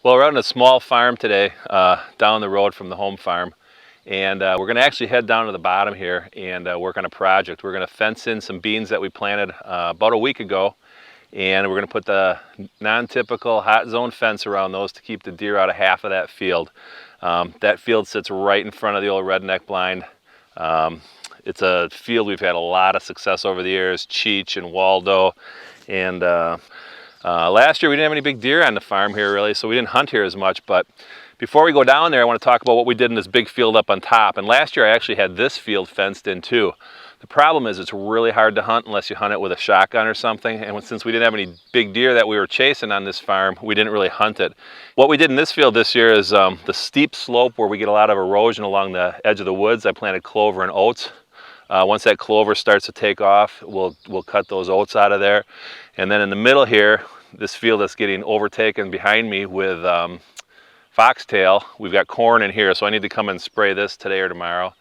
Well, we're out on a small farm today, down the road from the home farm, and we're going to actually head down to the bottom here and work on a project. We're going to fence in some beans that we planted about a week ago, and we're going to put the non-typical hot zone fence around those to keep the deer out of half of that field. That field sits right in front of the old redneck blind. It's a field we've had a lot of success over the years, Cheech and Waldo, and last year we didn't have any big deer on the farm here really, so we didn't hunt here as much. But before we go down there, I want to talk about what we did in this big field up on top. And last year I actually had this field fenced in too. The problem is it's really hard to hunt unless you hunt it with a shotgun or something. And since we didn't have any big deer that we were chasing on this farm, we didn't really hunt it. What we did in this field this year is the steep slope where we get a lot of erosion along the edge of the woods. I planted clover and oats. Once that clover starts to take off, we'll cut those oats out of there. And then in the middle here, this field that's getting overtaken behind me with foxtail, we've got corn in here, so I need to come and spray this today or tomorrow.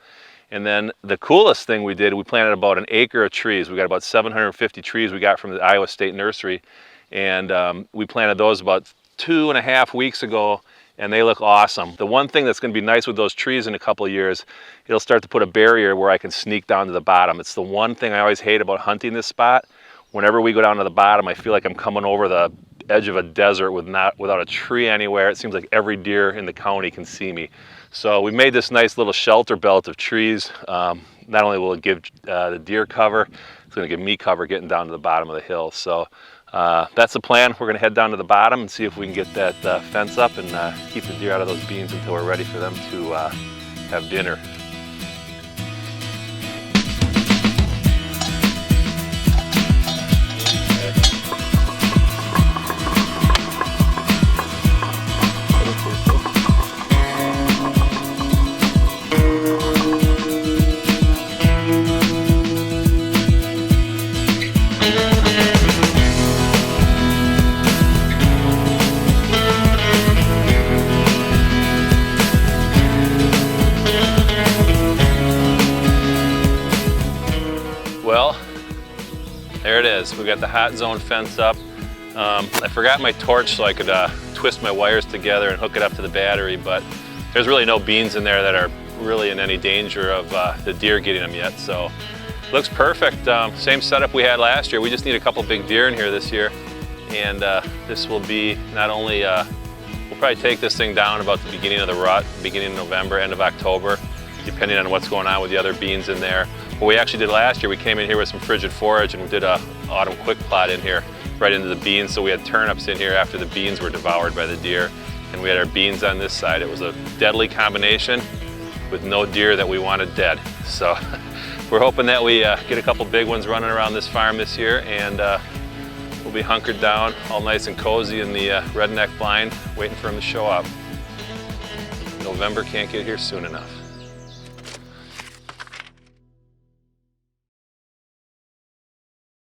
And then the coolest thing we did, we planted about an acre of trees. We got about 750 trees we got from the Iowa State Nursery. And we planted those about 2.5 weeks ago, and they look awesome. The one thing that's going to be nice with those trees in a couple of years, it'll start to put a barrier where I can sneak down to the bottom. It's the one thing I always hate about hunting this spot. Whenever we go down to the bottom, I feel like I'm coming over the edge of a desert without a tree anywhere. It seems like every deer in the county can see me. So we made this nice little shelter belt of trees. Not only will it give the deer cover, it's going to give me cover getting down to the bottom of the hill. So that's the plan. We're going to head down to the bottom and see if we can get that fence up and keep the deer out of those beans until we're ready for them to have dinner. Well, there it is. We got the hot zone fence up. I forgot my torch so I could twist my wires together and hook it up to the battery, but there's really no beans in there that are really in any danger of the deer getting them yet. So looks perfect. Same setup we had last year. We just need a couple big deer in here this year. And this will be not only, we'll probably take this thing down about the beginning of the rut, beginning of November, end of October, depending on what's going on with the other beans in there. What we actually did last year, we came in here with some Frigid Forage and we did a autumn quick plot in here right into the beans. So we had turnips in here after the beans were devoured by the deer, and we had our beans on this side. It was a deadly combination with no deer that we wanted dead. So we're hoping that we get a couple big ones running around this farm this year, and we'll be hunkered down all nice and cozy in the redneck blind waiting for him to show up. November can't get here soon enough.